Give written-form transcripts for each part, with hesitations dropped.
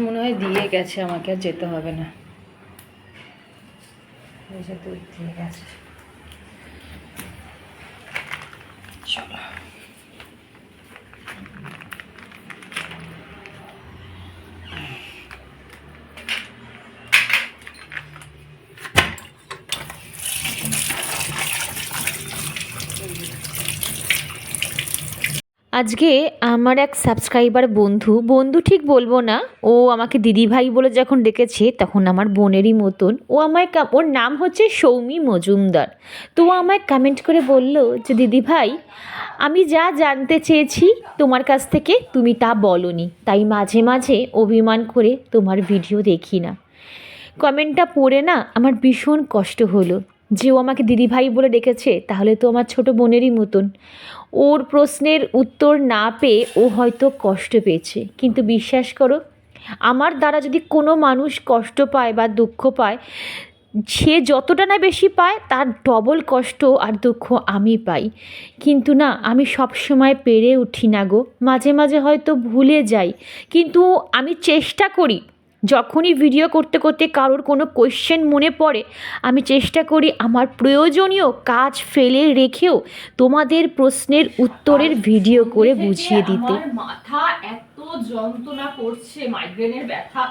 মনে হয় দিয়ে গেছে, আমাকে আর যেতে হবে না। দুধ দিয়ে গেছে। চলো আজকে আমার এক সাবস্ক্রাইবার বন্ধু ঠিক বলবো না, ও আমাকে দিদিভাই বলে যখন ডেকেছে তখন আমার বোনেরই মতন। ওর নাম হচ্ছে সৌমি মজুমদার। তো ও আমায় কমেন্ট করে বলল যে দিদিভাই, আমি যা জানতে চেয়েছি তোমার কাছ থেকে তুমি তা বলোনি, তাই মাঝে মাঝে অভিমান করে তোমার ভিডিও দেখি না। কমেন্টটা পড়ে না আমার ভীষণ কষ্ট হলো যে ও আমাকে দিদিভাই বলে ডেকেছে, তাহলে তো আমার ছোট বোনেরই মতন। ওর প্রশ্নের উত্তর না পেয়ে ও হয়তো কষ্ট পেয়েছে, কিন্তু বিশ্বাস করো, আমার দ্বারা যদি কোনো মানুষ কষ্ট পায় বা দুঃখ পায়, সে যতটা না বেশি পায় তার ডবল কষ্ট আর দুঃখ আমি পাই। কিন্তু না, আমি সব সময় পেরে উঠি না গো, মাঝে মাঝে হয়তো ভুলে যাই। কিন্তু আমি চেষ্টা করি, যখনই ভিডিও করতে করতে কারোর কোনো কোয়েশ্চেন মনে পড়ে, আমি চেষ্টা করি আমার প্রয়োজনীয় কাজ ফেলে রেখেও তোমাদের প্রশ্নের উত্তরের ভিডিও করে বুঝিয়ে দিতে। মাথা এত যন্ত্রণা করছে, মাইগ্রেনের ব্যথা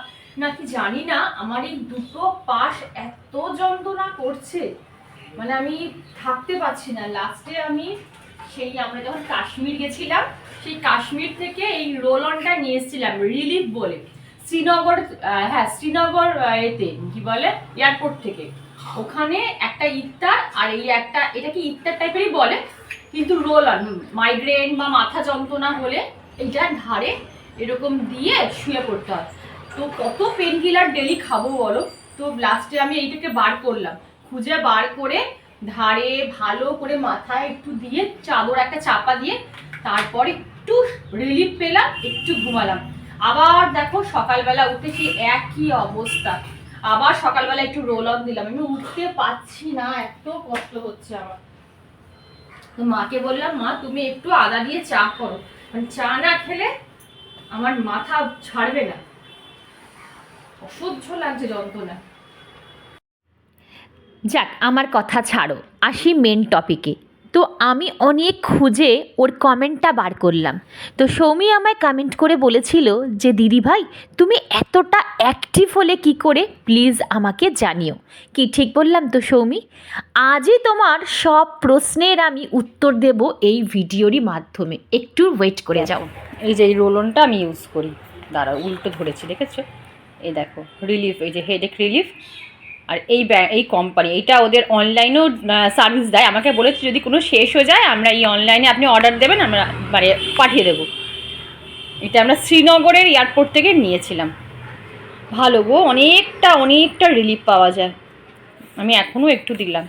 নাকি জানি না, আমার এই দুটো পাশ এত যন্ত্রণা করছে, মানে আমি থাকতে পারছি না। লাস্টে আমি আমরা যখন কাশ্মীর গেছিলাম, সেই কাশ্মীর থেকে এই রোল অনটা নিয়ে এসেছিলাম রিলিফ বলে, শ্রীনগর, শ্রীনগর এতে কি বলে এয়ারপোর্ট থেকে। ওখানে একটা ইফতার আর এই একটা, এটা কি ইফতার টাইপেরই বলে, কিন্তু রোল অন, মাইগ্রেন বা মাথা যন্ত্রণা হলে এইটা ধারে এরকম দিয়ে শুয়ে পড়তে হয়। তো কত পেন কিলার ডেলি খাবো বলো। তো লাস্টে আমি এইটাকে বার করলাম, খুঁজে বার করে ধারে ভালো করে মাথায় একটু দিয়ে চাদর একটা চাপা দিয়ে তারপরে একটু রিলিফ পেলাম, একটু ঘুমালাম। আবার দেখো সকালবেলা উঠেছি একই অবস্থা, আবার সকালবেলা একটু রোল অন দিলাম। আমি উঠতে পারছি না, এত কষ্ট হচ্ছে আমার। তো মাকে বললাম, মা তুমি একটু আদা দিয়ে চা করো, মানে চা না খেলে আমার মাথা ছাড়বে না, অসহ্য লাগছে যন্ত্রণা। যাক, আমার কথা ছাড়ো, আসি মেন টপিকে। তো আমি অনেক খুঁজে ওর কমেন্টটা বার করলাম। তো সৌমি আমায় কমেন্ট করে বলেছিল যে দিদিভাই, তুমি এতটা অ্যাক্টিভ হলে কি করে, প্লিজ আমাকে জানিও। কি ঠিক বললাম তো সৌমি? আজই তোমার সব প্রশ্নের আমি উত্তর দেব এই ভিডিওরই মাধ্যমে, একটু ওয়েট করে যাও। এই যে এই রোলনটা আমি ইউজ করি, দাঁড়াও উল্টো ধরেছি দেখেছো, এই দেখো রিলিফ, এই যে হেডেক রিলিফ। আর এই কোম্পানি, এইটা ওদের অনলাইনেও সার্ভিস দেয়। আমাকে বলেছে যদি কোনো শেষ হয়ে যায় আমরা এই অনলাইনে আপনি অর্ডার দেবেন, আমরা মানে পাঠিয়ে দেবো। এটা আমরা শ্রীনগরের এয়ারপোর্ট থেকে নিয়েছিলাম। ভালো গো, অনেকটা রিলিফ পাওয়া যায়। আমি এখনও একটু দিলাম।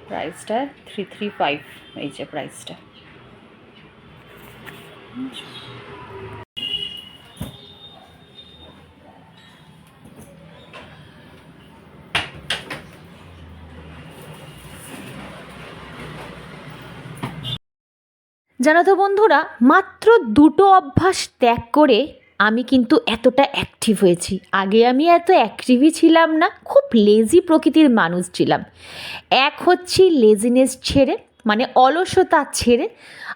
প্রাইসটা 335, এই যে প্রাইসটা। জানো তো বন্ধুরা, মাত্র 2টো অভ্যাস ত্যাগ করে আমি কিন্তু এতটা অ্যাক্টিভ হয়েছি। আগে আমি এত অ্যাক্টিভই ছিলাম না, খুব লেজি প্রকৃতির মানুষ ছিলাম। এক হচ্ছে লেজিনেস ছেড়ে, মানে অলসতা ছেড়ে,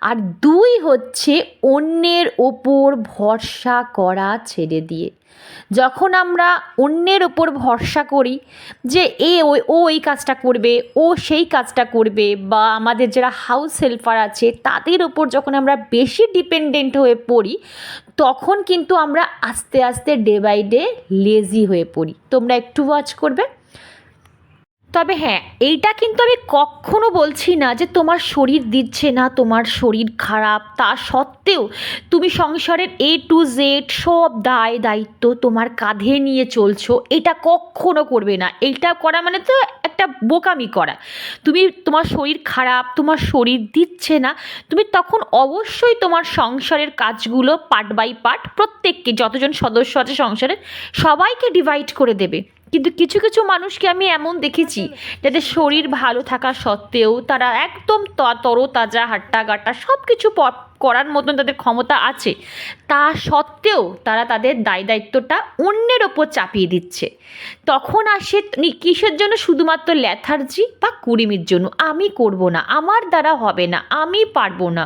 আর 2 হচ্ছে অন্যের ওপর ভরসা করা ছেড়ে দিয়ে। যখন আমরা অন্যের ওপর ভরসা করি যে ও এই কাজটা করবে, ও সেই কাজটা করবে, বা আমাদের যারা হাউস হেল্পার আছে তাদের ওপর যখন আমরা বেশি ডিপেন্ডেন্ট হয়ে পড়ি, তখন কিন্তু আমরা আস্তে আস্তে ডে বাই ডে লেজি হয়ে পড়ি। তোমরা একটু ওয়াচ করবে। তবে হ্যাঁ, এইটা কিন্তু আমি কখনো বলছি না যে তোমার শরীর দিচ্ছে না, তোমার শরীর খারাপ, তা সত্ত্বেও তুমি সংসারের A to Z সব দায়িত্ব তোমার কাঁধে নিয়ে চলছো, এটা কখনো করবে না। এইটা করা মানে তো একটা বোকামি করা। তোমার শরীর খারাপ, তোমার শরীর দিচ্ছে না, তুমি তখন অবশ্যই তোমার সংসারের কাজগুলো পার্ট বাই পার্ট প্রত্যেককে, যতজন সদস্য আছে সংসারের সবাইকে ডিভাইড করে দেবে। কিন্তু কিছু কিছু মানুষকে আমি এমন দেখেছি যাদের শরীর ভালো থাকা সত্ত্বেও তারা একদম তরতাজা, হাট্টা গাট্টা সব কিছু করার মতন তাদের ক্ষমতা আছে, তা সত্ত্বেও তারা তাদের দায়িত্বটা অন্যের ওপর চাপিয়ে দিচ্ছে। তখন আসে কিসের জন্য? শুধুমাত্র ল্যাথার্জি বা কুড়িমির জন্য। আমি করব না, আমার দ্বারা হবে না, আমি পারবো না,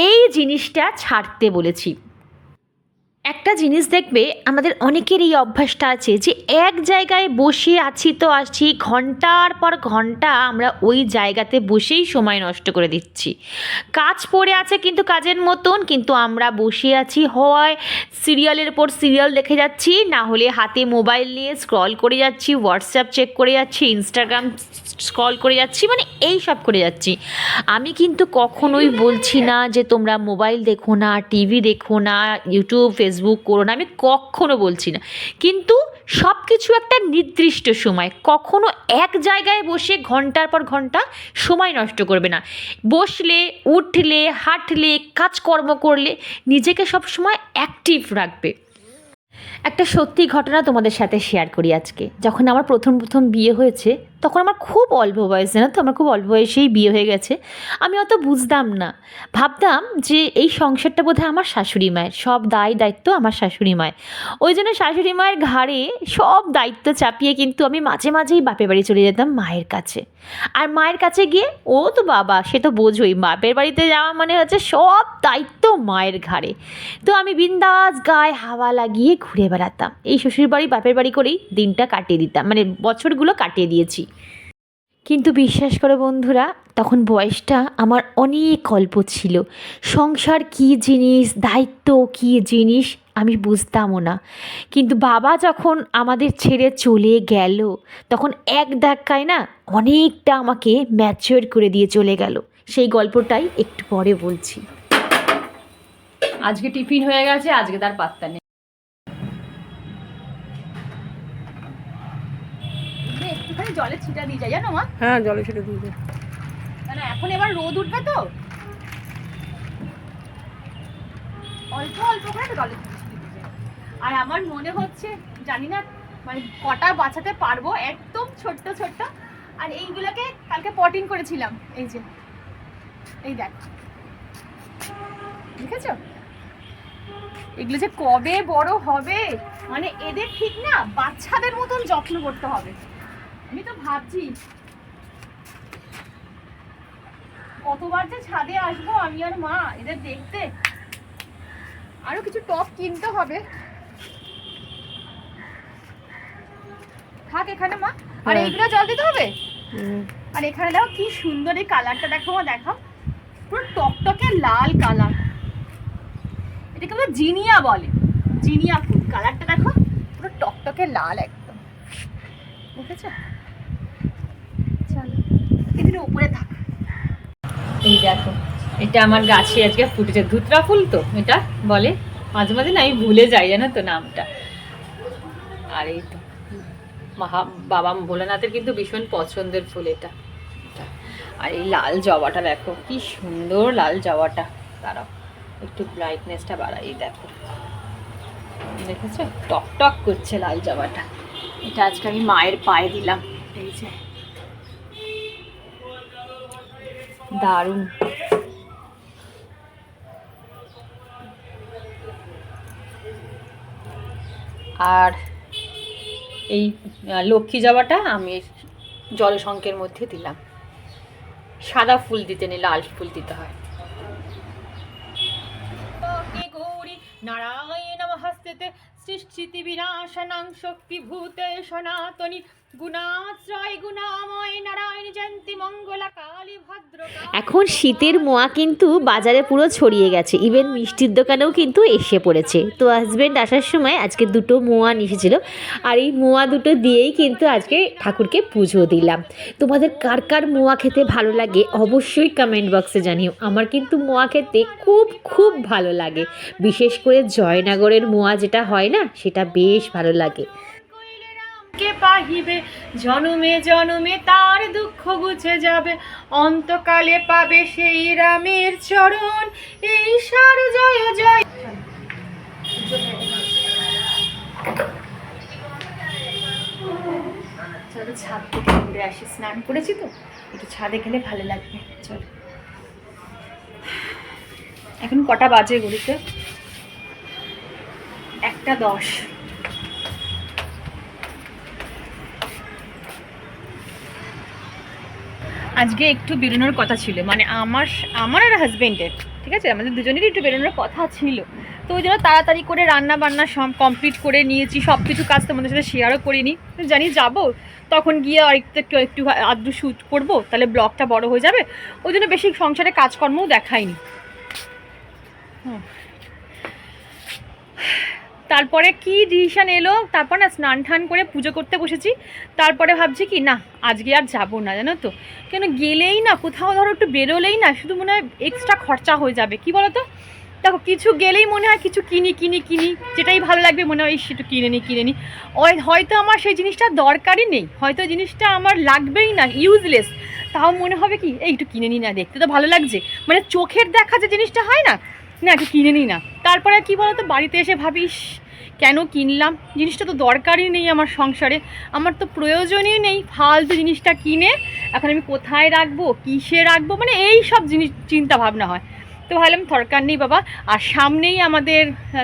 এই জিনিসটা ছাড়তে বলেছি। একটা জিনিস দেখবে, আমাদের অনেকের এই অভ্যাসটা আছে যে এক জায়গায় বসে আছি তো আছি, ঘন্টার পর ঘন্টা আমরা ওই জায়গাতে বসেই সময় নষ্ট করে দিচ্ছি। কাজ পড়ে আছে কিন্তু কাজের মতন, কিন্তু আমরা বসে আছি, হয় সিরিয়ালের পর সিরিয়াল দেখে যাচ্ছি, না হলে হাতে মোবাইল নিয়ে স্ক্রল করে যাচ্ছি, হোয়াটসঅ্যাপ চেক করে যাচ্ছি, ইনস্টাগ্রাম স্ক্রল করে যাচ্ছি, মানে এই সব করে যাচ্ছি। আমি কিন্তু কখনোই বলছি না যে তোমরা মোবাইল দেখো না, টিভি দেখো না, ইউটিউব ফেসবুক করো না, আমি কখনো বলছি না। কিন্তু সব কিছু একটা নির্দিষ্ট সময়, কখনো এক জায়গায় বসে ঘন্টার পর ঘন্টা সময় নষ্ট করবে না। বসলে, উঠলে, হাঁটলে, কাজকর্ম করলে নিজেকে সবসময় অ্যাক্টিভ রাখবে। একটা সত্যি ঘটনা তোমাদের সাথে শেয়ার করি আজকে। যখন আমার প্রথম বিয়ে হয়েছে, তখন আমার খুব অল্প বয়স, জানো তো, আমার খুব অল্প বয়সেই বিয়ে হয়ে গেছে। আমি অত বুঝতাম না, ভাবতাম যে এই সংসারটা বোধহয় আমার শাশুড়ি মায়ের, সব দায়িত্ব আমার শাশুড়ি মায়ের। ওই জন্য শাশুড়ি মায়ের ঘাড়ে সব দায়িত্ব চাপিয়ে কিন্তু আমি মাঝে মাঝেই বাপের বাড়ি চলে যেতাম মায়ের কাছে। আর মায়ের কাছে গিয়ে, ও তো বাবা, সে তো বোঝোই, বাপের বাড়িতে যাওয়া মানে হচ্ছে সব দায়িত্ব মায়ের ঘাড়ে। তো আমি বিন্দাস গায়ে হাওয়া লাগিয়ে ঘুরে বেড়াতাম। এই শ্বশুর বাড়ি বাপের বাড়ি করেই দিনটা কাটিয়ে দিতাম, মানে বছরগুলো কাটিয়ে দিয়েছি। কিন্তু বিশ্বাস করো বন্ধুরা, তখন বয়সটা আমার অনেক অল্প ছিল। সংসার কী জিনিস, দায়িত্ব কী জিনিস আমি বুঝতামও না। কিন্তু বাবা যখন আমাদের ছেড়ে চলে গেল, তখন এক ধাক্কায় না অনেকটা আমাকে ম্যাচিওর করে দিয়ে চলে গেল। সেই গল্পটাই একটু পরে বলছি। আজকে টিফিন হয়ে গেছে, আজকে তার পাত্তা নেই। একটুখানি জলের ছিটা দিয়ে যায়, জানো মা? হ্যাঁ, জলে ছেড়ে দিয়ে দে। মানে এখন এবার রোদ উঠবে তো, অল্প অল্প করে জলের ছিটা দিয়ে যায়। আর আমার মনে হচ্ছে, জানি না মানে কটা বাঁচাতে পারবো, একদম ছোট্ট ছোট্ট। আর এইগুলোকে কালকে পটিং করেছিলাম, এই যে, এই দেখ, দেখেছো? এগুলো যে কবে বড় হবে, মানে এদের ঠিক না বাচ্চাদের মতন যত্ন করতে হবে। আমি তো ভাবছি কতবার যে ছাদে আসবো আমি আর মা এদের দেখতে। আরো কিছু টপ কিনতে হবে। থাক এখানে মা। আর এইগুলো জল দিতে হবে। আর এখানে দেখো কি সুন্দর এই কালারটা, দেখো মা, দেখো পুরো টকটকে লাল কালার। এটাকে আমরা জিনিয়া বলে, জিনিয়া ফুল। কালারটা দেখো পুরো টকটকে লাল একদম, বুঝেছো? চলো এদিকে উপরে থাক। এই দেখো, এটা আমার গাছে আজকে ফুটেছে, ধুতরা ফুল তো এটা বলে, মাঝে মাঝে না আমি ভুলে যাই, জানো তো নামটা। আর এই তো বাবা ভোলানাথের কিন্তু ভীষণ পছন্দের ফুল এটা। আর এই লাল জবাটা দেখো কি সুন্দর লাল জবাটা। দাঁড়াও একটু ব্রাইটনেসটা বাড়াই, দেখো, দেখেছো টক টক করছে লাল জবাটা। এটা আজকে আমি মায়ের পায়ে দিলাম, এই যে, দারুণ। আর এই লক্ষ্মী জবাটা আমি জলশঙ্কের মধ্যে দিলাম। সাদা ফুল দিতে নেই, লাল ফুল দিতে হয়। নারায়ণ নমস্তে সৃষ্টি বিনাশনাং শক্তিভূতে সনাতনী গুণাশ্রয় গুণাময় নারায়ণ জয়ন্তী মঙ্গলা কালী ভদ্র। এখন শীতের মোয়া কিন্তু বাজারে পুরো ছড়িয়ে গেছে, ইভেন মিষ্টির দোকানেও কিন্তু এসে পড়েছে। তো হাজব্যান্ড আসার সময় আজকে দুটো মোয়া নিয়ে এসেছিলো, আর এই মোয়া দুটো দিয়েই কিন্তু আজকে ঠাকুরকে পুজো দিলাম। তোমাদের কার কার মোয়া খেতে ভালো লাগে অবশ্যই কমেন্ট বক্সে জানিও। আমার কিন্তু মোয়া খেতে খুব খুব ভালো লাগে, বিশেষ করে জয়নগরের মোয়া যেটা হয় না, সেটা বেশ ভালো লাগে। কে পাহিবে জনমে জনমে তার দুঃখ বুঝে যাবে, অন্তকালে পাবে সেই রামের চরণ, এই সার জয় জয়। চলো ছাদ থেকে ঘুরে আসি, স্নান করেছি তো একটু ছাদে গেলে ভালো লাগবে। চলো এখন কটা বাজে ঘড়িতে? 1:10। আজকে একটু বেরোনোর কথা ছিল, মানে আমার আর হাজবেন্ডের, ঠিক আছে, আমাদের দুজনেরই একটু বেরোনোর কথা ছিল। তো ওই জন্য তাড়াতাড়ি করে রান্না বান্না সব কমপ্লিট করে নিয়েছি, সব কিছু কাজ তোমাদের সাথে শেয়ারও করিনি। জানি যাবো, তখন গিয়ে আর একটু আধটু শ্যুট করবো, তাহলে ব্লগটা বড় হয়ে যাবে। ওই জন্য বেশি সংসারে কাজকর্মও দেখাইনি। তারপরে কি ডিসিশন এলো, তারপর না স্নান টান করে পুজো করতে বসেছি। তারপরে ভাবছি কি না, আজকে আর যাবো না, জানো তো। কেন গেলেই না, কোথাও ধরো একটু বেরোলেই না, শুধু মনে হয় এক্সট্রা খরচা হয়ে যাবে। কি বলো তো, দেখো কিছু গেলেই মনে হয় কিছু কিনি, যেটাই ভালো লাগবে মনে হয় সেটা কিনে নিই। হয়তো আমার সেই জিনিসটা দরকারই নেই, হয়তো জিনিসটা আমার লাগবেই না, ইউজলেস, তাও মনে হবে কি এই একটু কিনে নিই না, দেখতে তো ভালো লাগছে, মানে চোখের দেখা যে জিনিসটা হয় না, না একটু কিনে নিই না। তারপরে কী বলো তো, বাড়িতে এসে ভাবিস কেন কিনলাম, জিনিসটা তো দরকারই নেই আমার সংসারে, আমার তো প্রয়োজনই নেই, ফালতু জিনিসটা কিনে এখন আমি কোথায় রাখবো, কিসে রাখবো, মানে এই সব জিনিস চিন্তা ভাবনা হয়। তো ভাবলাম দরকার নেই বাবা। আর সামনেই আমাদের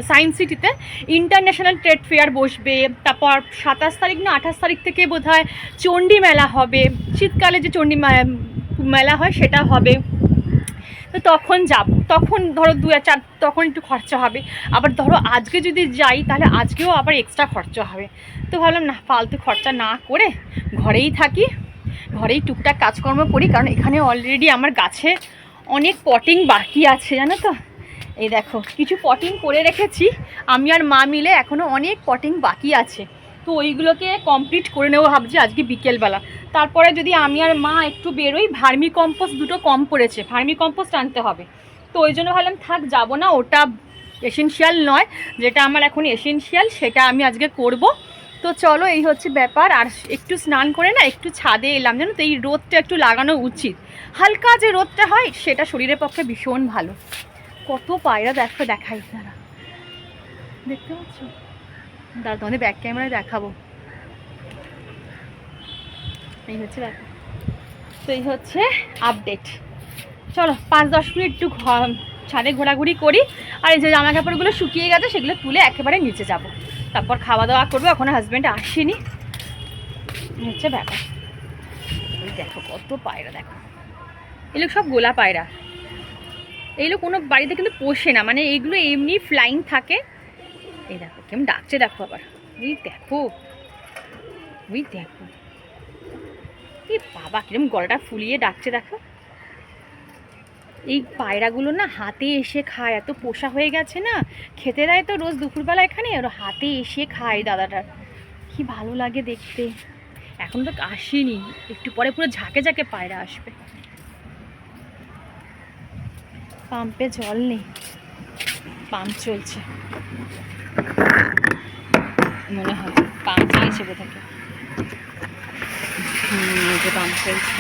সায়েন্স সিটিতে ইন্টারন্যাশনাল ট্রেড ফেয়ার বসবে, তারপর 27 তারিখ না 28 তারিখ থেকে বোধহয় চণ্ডী মেলা হবে, শীতকালে যে চণ্ডী মেলা হয় সেটা হবে। তো তখন যাব, তখন ধরো 2-4, তখন একটু খরচা হবে। আবার ধরো আজকে যদি যাই তাহলে আজকেও আবার এক্সট্রা খরচা হবে। তো ভাবলাম না, ফালতু খরচা না করে ঘরেই থাকি, ঘরেই টুকটাক কাজকর্ম করি। কারণ এখানে অলরেডি আমার গাছে অনেক পটিং বাকি আছে, জানো তো। এই দেখো কিছু পটিং করে রেখেছি আমি আর মা মিলে, এখনও অনেক পটিং বাকি আছে। তো ওইগুলোকে কমপ্লিট করে নেবো ভাবছি আজকে বিকেলবেলা। তারপরে যদি আমি আর মা একটু বেরোই, ভার্মি কম্পোস্ট দুটো কম পড়েছে, ভার্মি কম্পোস্ট আনতে হবে। তো ওই জন্য ভাবলাম থাক, যাবো না, ওটা এসেনশিয়াল নয়, যেটা আমার এখন এসেনশিয়াল সেটা আমি আজকে করব। তো চলো, এই হচ্ছে ব্যাপার। আর একটু স্নান করে না একটু ছাদে এলাম, জানো তো, এই রোদটা একটু লাগানো উচিত, হালকা যে রোদটা হয় সেটা শরীরের পক্ষে ভীষণ ভালো। কত পায়রা দেখো, দেখাই তারা, দেখতে পাচ্ছ, দাঁড়া তোমাদের ব্যাক ক্যামেরায় দেখাবো। এই হচ্ছে ব্যাপার। তো এই হচ্ছে আপডেট। চলো 5-10 মিনিট একটু ছাদে ঘোরাঘুরি করি। আর এই যে জামা কাপড়গুলো শুকিয়ে গেছে সেগুলো তুলে একেবারে নিচে যাব, তারপর খাওয়া দাওয়া করবো। এখনও হাজব্যান্ড আসেনি, হচ্ছে ব্যাপার। এই দেখো কত পায়রা, দেখো এগুলো সব গোলা পায়রা, এইগুলো কোনো বাড়িতে কিন্তু পোষে না, মানে এইগুলো এমনি ফ্লাইং থাকে। এই দেখো কেমন ডাকছে, দেখো আবার, ওই দেখো, ওই দেখো, এই বাবা কিরম গলাটা ফুলিয়ে ডাকছে, দেখো। এই পায়রাগুলো না হাতে এসে খায়, এত পোষা হয়ে গেছে না, খেতে দেয় তো রোজ দুপুরবেলা এখানে, ওর হাতে এসে খায় দাদাটার, কি ভালো লাগে দেখতে। এখন তো আসেনি, একটু পরে পুরো ঝাঁকে ঝাঁকে পায়রা আসবে। পাম্পে জল নেই, পাম্প চলছে মনে হয়, পাম্প দিয়েছে বোধহয়, পাম্প চলছে।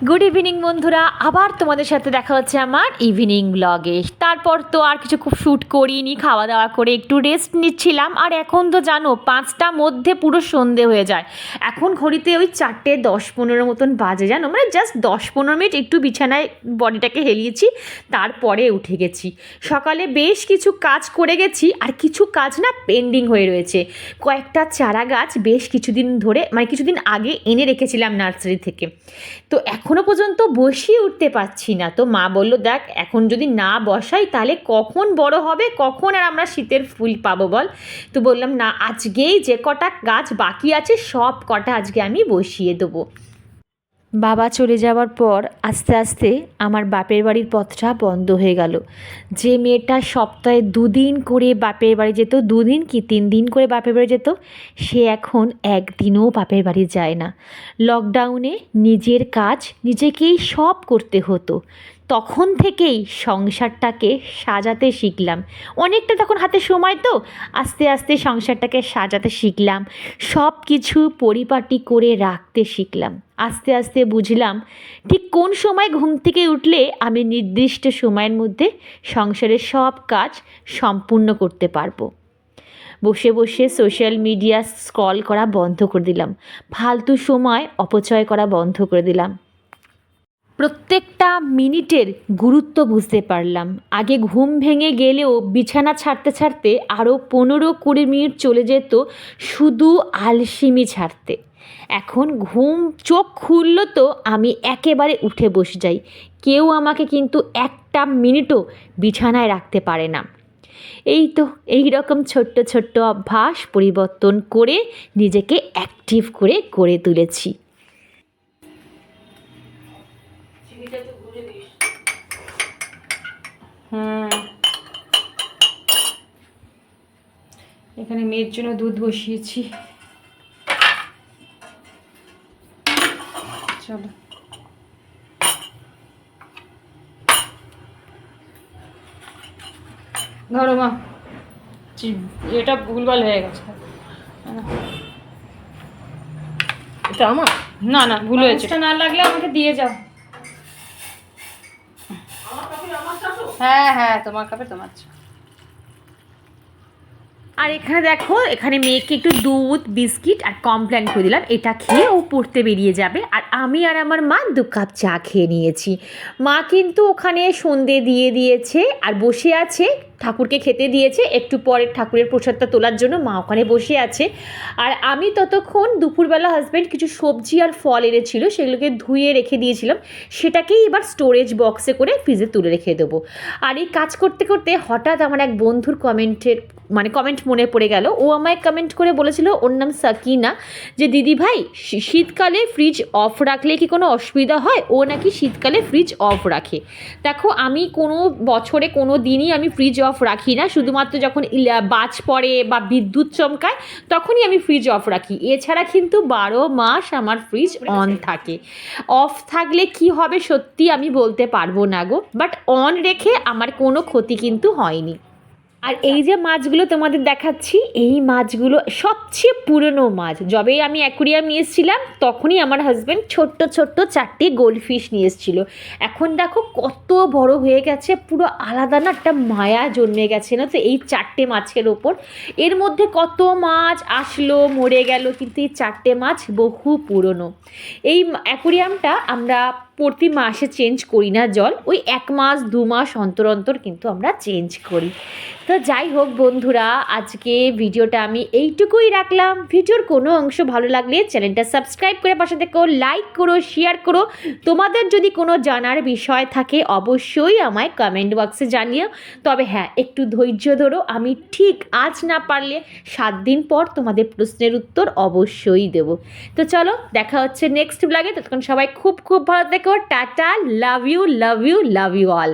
গুড ইভিনিং বন্ধুরা, আবার তোমাদের সাথে দেখা হচ্ছে আমার ইভিনিং ব্লগে। তারপর তো আর কিছু খুব শ্যুট করিনি, খাওয়া দাওয়া করে একটু রেস্ট নিচ্ছিলাম। আর এখন তো জানো 5টার মধ্যে পুরো সন্ধে হয়ে যায়, এখন ঘড়িতে ওই 4:10-15 মতন বাজে, জানো, মানে জাস্ট 10-15 মিনিট একটু বিছানায় বডিটাকে হেলিয়েছি, তারপরে উঠে গেছি। সকালে বেশ কিছু কাজ করে গেছি, আর কিছু কাজ না পেন্ডিং হয়ে রয়েছে। কয়েকটা চারা গাছ বেশ কিছুদিন ধরে, মানে কিছুদিন আগে এনে রেখেছিলাম নার্সারি থেকে, তো এখনও পর্যন্ত বসিয়ে উঠতে পারছি না। তো মা বললো দেখ, এখন যদি না বসাই তাহলে কখন বড় হবে, কখন আর আমরা শীতের ফুল পাবো বল। তো বললাম না, আজকেই যে কটা গাছ বাকি আছে সব কটা আজকে আমি বসিয়ে দেবো। বাবা চলে যাওয়ার পর আস্তে আস্তে আমার বাপের বাড়ির পথটা বন্ধ হয়ে গেল। যে মেয়েটা সপ্তাহে 2 দিন করে বাপের বাড়ি যেত, 2 দিন কি 3 দিন করে বাপের বাড়ি যেত, সে এখন 1 দিনও বাপের বাড়ি যায় না। লকডাউনে নিজের কাজ নিজেকেই সব করতে হতো, তখন থেকেই সংসারটাকে সাজাতে শিখলাম। অনেকটা তখন হাতে সময়, তো আস্তে আস্তে সংসারটাকে সাজাতে শিখলাম, সব কিছু পরিপাটি করে রাখতে শিখলাম। আস্তে আস্তে বুঝলাম ঠিক কোন সময় ঘুম থেকে উঠলে আমি নির্দিষ্ট সময়ের মধ্যে সংসারের সব কাজ সম্পূর্ণ করতে পারবো। বসে বসে সোশ্যাল মিডিয়া স্ক্রল করা বন্ধ করে দিলাম, ফালতু সময় অপচয় করা বন্ধ করে দিলাম। প্রত্যেকটা মিনিটের গুরুত্ব বুঝতে পারলাম। আগে ঘুম ভেঙে গেলেও বিছানা ছাড়তে ছাড়তে আরও 15-20 মিনিট চলে যেত শুধু আলসেমি ছাড়তে। এখন ঘুম চোখ খুলল তো আমি একেবারে উঠে বসে যাই, কেউ আমাকে কিন্তু একটা মিনিটও বিছানায় রাখতে পারে না। এই তো এই রকম ছোট্ট ছোট্ট অভ্যাস পরিবর্তন করে নিজেকে অ্যাক্টিভ করে গড়ে তুলেছি। এখানে মেয়ের জন্য দুধ বসিয়েছি, চলো। ধরো মা, এটা ভুলভাল হয়ে গেছে। এটা আমার না, না ভুল হয়েছে। না লাগলে আমাকে দিয়ে যাও। হ্যাঁ হ্যাঁ, তোমার কাপে তোমার। আর এখানে দেখো, এখানে মেয়েকে একটু দুধ বিস্কিট আর কমপ্লেন করে দিলাম, এটা খেয়ে ও পড়তে বেরিয়ে যাবে। আর আমি আর আমার মা 2 কাপ চা খেয়ে নিয়েছি। মা কিন্তু ওখানে সন্ধে দিয়ে দিয়েছে আর বসে আছে, ঠাকুরকে খেতে দিয়েছে, একটু পরে ঠাকুরের প্রসাদটা তোলার জন্য মা ওখানে বসে আছে। আর আমি ততক্ষণ দুপুরবেলা হাজব্যান্ড কিছু সবজি আর ফল এনেছিল, সেগুলোকে ধুয়ে রেখে দিয়েছিলাম, সেটাকেই এবার স্টোরেজ বক্সে করে ফ্রিজে তুলে রেখে দেবো। আর এই কাজ করতে করতে হঠাৎ আমার এক বন্ধুর কমেন্ট মনে পড়ে গেল। ও আমায় কমেন্ট করে বলেছিল, ওর নাম সাকিনা, যে দিদি ভাই শীতকালে ফ্রিজ অফ রাখলে কি কোনো অসুবিধা হয়? ও নাকি শীতকালে ফ্রিজ অফ রাখে। দেখো, আমি কোনো বছরে কোনো দিনই আমি ফ্রিজ অফ রাখি না, শুধুমাত্র যখন বাজ পড়ে বা বিদ্যুৎ চমকায় তখনই আমি ফ্রিজ অফ রাখি। এছাড়া কিন্তু 12 মাস আমার ফ্রিজ অন থাকে। অফ থাকলে কি হবে সত্যি আমি বলতে পারবো না গো, বাট অন রেখে আমার কোনো ক্ষতি কিন্তু হয়নি। আর এই যে মাছগুলো তোমাদের দেখাচ্ছি, এই মাছগুলো সবচেয়ে পুরনো মাছ। যবেই আমি অ্যাকুরিয়াম নিয়ে এসেছিলাম তখনই আমার হাজব্যান্ড ছোট্ট ছোট্ট 4টে গোল্ডফিশ নিয়ে এসেছিলো। এখন দেখো কত বড় হয়ে গেছে, পুরো আলাদা না একটা মায়া জন্মে গেছে না তো এই 4টে মাছের ওপর। এর মধ্যে কত মাছ আসলো মরে গেল, কিন্তু এই 4টে মাছ বহু পুরনো। এই অ্যাকুরিয়ামটা আমরা প্রতি মাসে চেঞ্জ করি না জল, ওই 1 মাস 2 মাস অন্তর অন্তর কিন্তু আমরা চেঞ্জ করি। তো যাই হোক বন্ধুরা, আজকে ভিডিওটা আমি এইটুকুই রাখলাম। ভিডিওর কোনো অংশ ভালো লাগলে চ্যানেলটা সাবস্ক্রাইব করে পাশে থেকো, লাইক করো, শেয়ার করো। তোমাদের যদি কোনো জানার বিষয় থাকে অবশ্যই আমায় কমেন্ট বক্সে জানিও। তবে হ্যাঁ, একটু ধৈর্য ধরো, আমি ঠিক আজ না পারলে 7 দিন পর তোমাদের প্রশ্নের উত্তর অবশ্যই দেব। তো চলো, দেখা হচ্ছে নেক্সট ব্লগে। ততক্ষণ সবাই খুব খুব ভালো থেকো। Tata, love you love you love you all.